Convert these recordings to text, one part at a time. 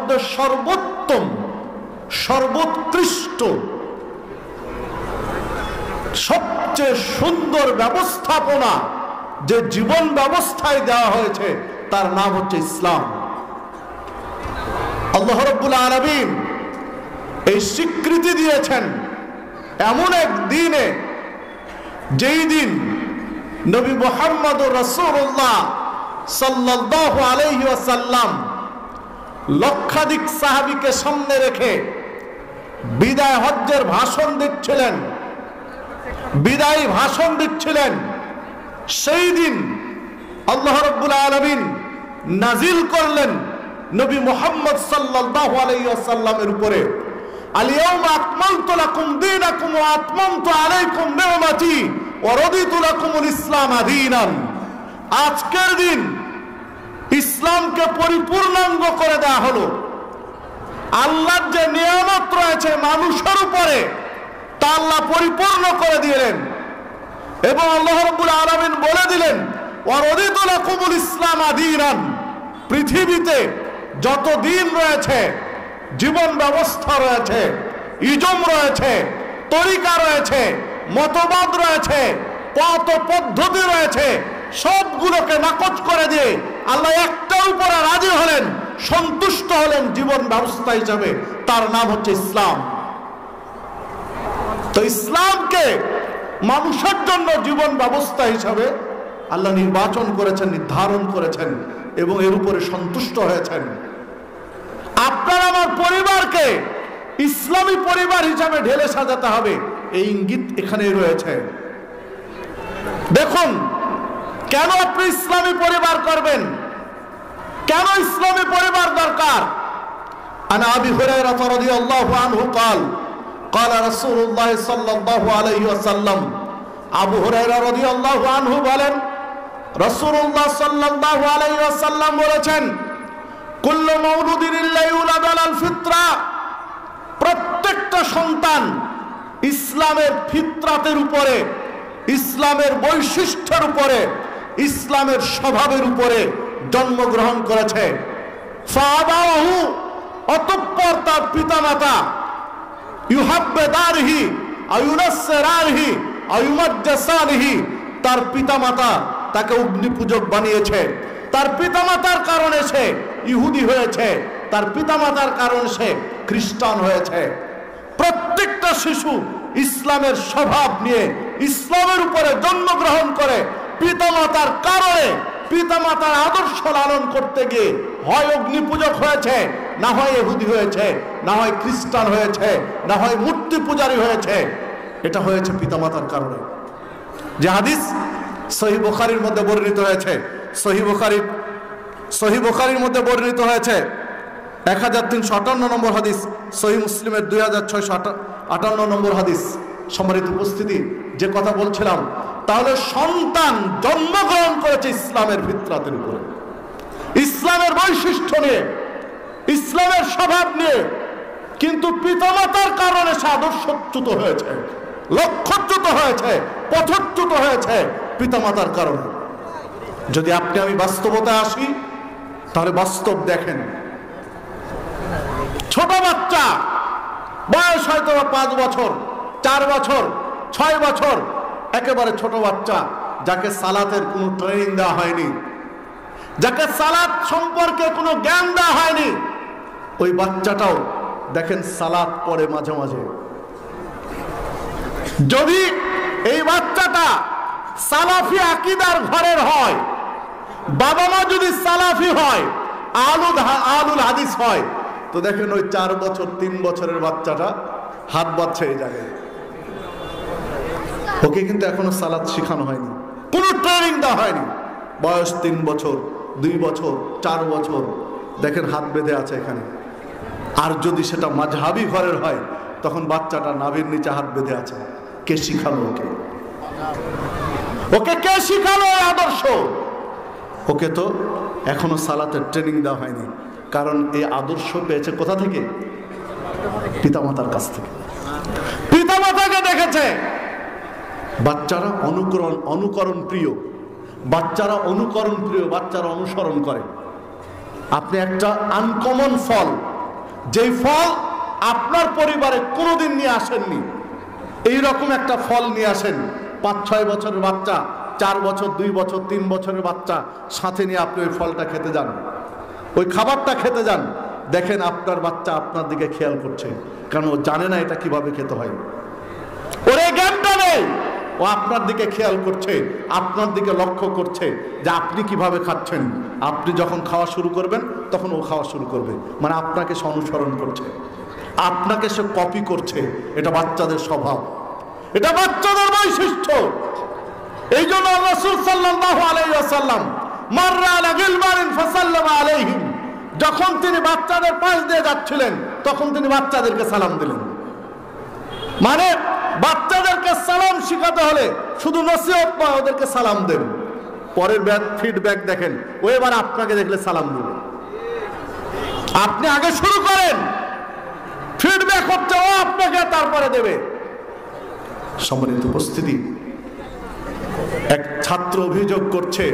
মধ্যে সর্বোত্তম, সর্বোৎকৃষ্ট, সবচেয়ে সুন্দর ব্যবস্থাপনা যে জীবন ব্যবস্থায় দেওয়া হয়েছে তার নাম হচ্ছে ইসলাম। আল্লাহ রাব্বুল আলামিন এই স্বীকৃতি দিয়েছেন এমন এক দিনে, যেই দিন নবী মুহাম্মদুর রাসূলুল্লাহ সাল্লাল্লাহু আলাইহি ওয়াসাল্লাম লক্ষাধিক সাহাবীকে সামনে রেখে বিদায় হজ্জের ভাষণ দিচ্ছিলেন, বিদায়ী ভাষণ দিচ্ছিলেন। সেই দিন আল্লাহ রাব্বুল আলামিন নাজিল করলেন নবী মুহাম্মদ সাল্লাল্লাহু আলাইহি ওয়াসাল্লামের উপরে, আল-ইয়াওমা আকমালতু লাকুম দীনাকুম ওয়া আতমামতু আলাইকুম নি'মাতি ওয়া রাদিতু লাকুমুল ইসলাম দীনান। আজকের দিন ইসলামকে পরিপূর্ণাঙ্গ করে দেওয়া হলো। আল্লাহর যে নিয়ামত রয়েছে মানুষের উপরে তা আল্লাহ পরিপূর্ণ করে দিলেন এবং আল্লাহ রাব্বুল আলামিন বলে দিলেন, ওয়া রাদিতু লাকুমুল ইসলাম দীনান। পৃথিবীতে যত দিন রয়েছে, জীবন ব্যবস্থা রয়েছে, ইজম রয়েছে, তরিকা রয়েছে, মতবাদ রয়েছে, পথ পদ্ধতি রয়েছে, সবগুলোকে নাকচ করে দিয়ে আল্লাহ একটার উপরে রাজি হলেন, সন্তুষ্ট হলেন জীবন ব্যবস্থা হিসাবে, তার নাম হচ্ছে ইসলাম। তো ইসলামকে মানুষের জন্য জীবন ব্যবস্থা হিসাবে আল্লাহ নির্বাচন করেছেন, নির্ধারণ করেছেন এবং এর উপরে সন্তুষ্ট হয়েছেন। আপনার আমার পরিবারকে ইসলামী পরিবার হিসাবে ঢেলে সাজাতে হবে, এই ইঙ্গিত এখানেই রয়েছে। দেখুন, কেন আপনি ইসলামী পরিবার করবেন, কেন ইসলামী পরিবার দরকার। আন আবি হুরায়রা রাদিয়াল্লাহু আনহু قال قال رسول الله صلى الله عليه وسلم। আবু হুরায়রা রাদিয়াল্লাহু আনহু বলেন, রাসূলুল্লাহ সাল্লাল্লাহু আলাইহি ওয়াসাল্লাম বলেছেন, কুল্লু মাউলুদিন ইউলাদু আলাল ফিতরা। প্রত্যেকটা সন্তান ইসলামের ফিতরাতের উপরে, ইসলামের বৈশিষ্ট্যের উপরে, ইসলামের স্বভাবের উপরে জন্মগ্রহণ করেছে। ফাআবাহু, অতঃপর তার পিতামাতা, ইউহাব্বিদারহি আও ইউনাসসিরারহি আও ইউমাজ্জাসারহি, তার পিতামাতা তাকে অগ্নিপূজক বানিয়েছে, তার পিতামাতার কারণে সে ইহুদি হয়েছে, তার পিতামাতার কারণে সে খ্রিস্টান হয়েছে। প্রত্যেকটা শিশু ইসলামের স্বভাব নিয়ে ইসলামের উপরে জন্মগ্রহণ করে পিতামাতার কারণে, পিতামাতার আদর্শ লালন করতে গিয়ে হয় অগ্নিপূজক হয়েছে, না হয় ইহুদি হয়েছে, না হয় খ্রিস্টান হয়েছে, না হয় মূর্তি পূজারী হয়েছে। এটা হয়েছে পিতামাতার কারণে। যে হাদিস সহিহ বুখারীর মধ্যে বর্ণিত হয়েছে, সহিহ বুখারীর মধ্যে বর্ণিত হয়েছে 1358 নম্বর হাদিস, সহিহ মুসলিমের 2658 নম্বর হাদিস। সম্মানিত উপস্থিতি, যে কথা বলছিলাম, তাহলে সন্তান জন্মগ্রহণ করেছে ইসলামের ফিতরাতের উপরে, ইসলামের বৈশিষ্ট্য নিয়ে, ইসলামের স্বভাব নিয়ে, কিন্তু পিতামাতার কারণে সে আদর্শচ্যুত হয়েছে, লক্ষ্যচ্যুত হয়েছে, পথচ্যুত হয়েছে পিতামাতার কারণে। যদি আপনি আমি বাস্তবতায় আসি, তাহলে বাস্তব দেখেন। ছোট বাচ্চা, বয়স হয়তো 5 বছর, 4 বছর, 6 বছর, একেবারে ছোট বাচ্চা, যাকে সালাতের কোনো ট্রেনিং দেওয়া হয়নি, যাকে সালাত সম্পর্কে কোনো জ্ঞান দেওয়া হয়নি, ওই বাচ্চাটাও দেখেন সালাত পড়ে মাঝে মাঝে। যদি এই বাচ্চাটা সালাফি আকীদার ঘরের হয়, বাবা মা যদি সালাফি হয়, আলুল হাদিস হয়, তো দেখেন ওই 4 বছর 3 বছরের বাচ্চাটা হাত বাঁধছে এই জায়গায়। ওকে কিন্তু এখনো সালাত শেখানো হয়নি, কোনো ট্রেনিং দেওয়া হয়নি। বয়স 3 বছর, 2 বছর, 4 বছর, দেখেন হাত বেঁধে আছে এখানে। আর যদি সেটা মাযহাবি ঘরের হয়, তখন বাচ্চাটা নাভির নিচে হাত বেঁধে আছে। কে শিখালো ওকে? ওকে কে শিখালো এই আদর্শ? ওকে তো এখনো সালাতের ট্রেনিং দেওয়া হয়নি। কারণ এই আদর্শ পেয়েছে কোথা থেকে? পিতামাতার কাছ থেকে। পিতামাতাকে দেখেছে। বাচ্চারা অনুকরণ প্রিয়, বাচ্চারা অনুকরণ প্রিয়, বাচ্চারা অনুসরণ করে। আপনি একটা আনকমন ফল যেই ফল আপনার পরিবারে কোনোদিন নিয়ে আসেননি, এইরকম একটা ফল নিয়ে আসেন। 5-6 বছরের বাচ্চা, 4 বছর, 2 বছর, 3 বছরের বাচ্চা সাথে নিয়ে আপনি ওই ফলটা খেতে যান, ওই খাবারটা খেতে যান। দেখেন আপনার বাচ্চা আপনার দিকে খেয়াল করছে, কারণ ও জানে না এটা কিভাবে খেতে হয়, ওর এই জ্ঞানটা নেই। ও আপনার দিকে খেয়াল করছে, আপনার দিকে লক্ষ্য করছে যে আপনি কিভাবে খাচ্ছেন। আপনি যখন খাওয়া শুরু করবেন তখন ও খাওয়া শুরু করবে, মানে আপনাকে সে অনুসরণ করছে, আপনাকে সে কপি করছে। এটা বাচ্চাদের স্বভাব, এটা বাচ্চাদের বৈশিষ্ট্য। এই জন্য রাসূল সাল্লাল্লাহু আলাইহি ওয়াসাল্লাম মাররা আলা গিলমানিন ফাসাল্লামা আলাইহিম, যখন তিনি বাচ্চাদের পাশ দিয়ে যাচ্ছিলেন তখন তিনি বাচ্চাদেরকে সালাম দিলেন। মানে বাচ্চাদেরকে সালাম শিখাতে হলে শুধু নসিহত নয়, ওদেরকে সালাম দেন। পরের ফিডব্যাক দেখেন, ও এবার আপনাকে দেখলে সালাম দেবে। আপনি আগে শুরু করেন, ফিডব্যাক হচ্ছে ও আপনাকে তারপরে দেবে। সম্মানিত উপস্থিতি, এক ছাত্র অভিযোগ করছে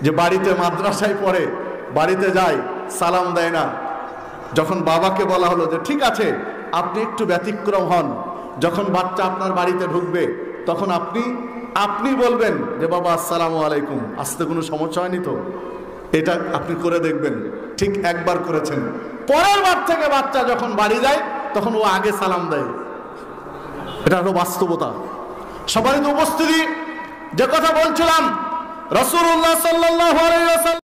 যে বাড়িতে মাদ্রাসায় পড়ে, বাড়িতে যায় সালাম দেয় না। যখন বাবাকে বলা হলো যে ঠিক আছে আপনি একটু ব্যতিক্রম হন, যখন বাচ্চা আপনার বাড়িতে ঢুকবে তখন আপনি বলবেন যে বাবা আসসালামু আলাইকুম, আসতে কোনো সমস্যা হয়নি তো, এটা আপনি করে দেখবেন। ঠিক একবার করেছেন, পরের বার থেকে বাচ্চা যখন বাড়ি যায় তখন ও আগে সালাম দেয়। এটা হলো বাস্তবতা। সম্মানিত উপস্থিতি, যে কথা বলছিলাম, রাসূলুল্লাহ সাল্লাল্লাহু আলাইহি ওয়াসাল্লাম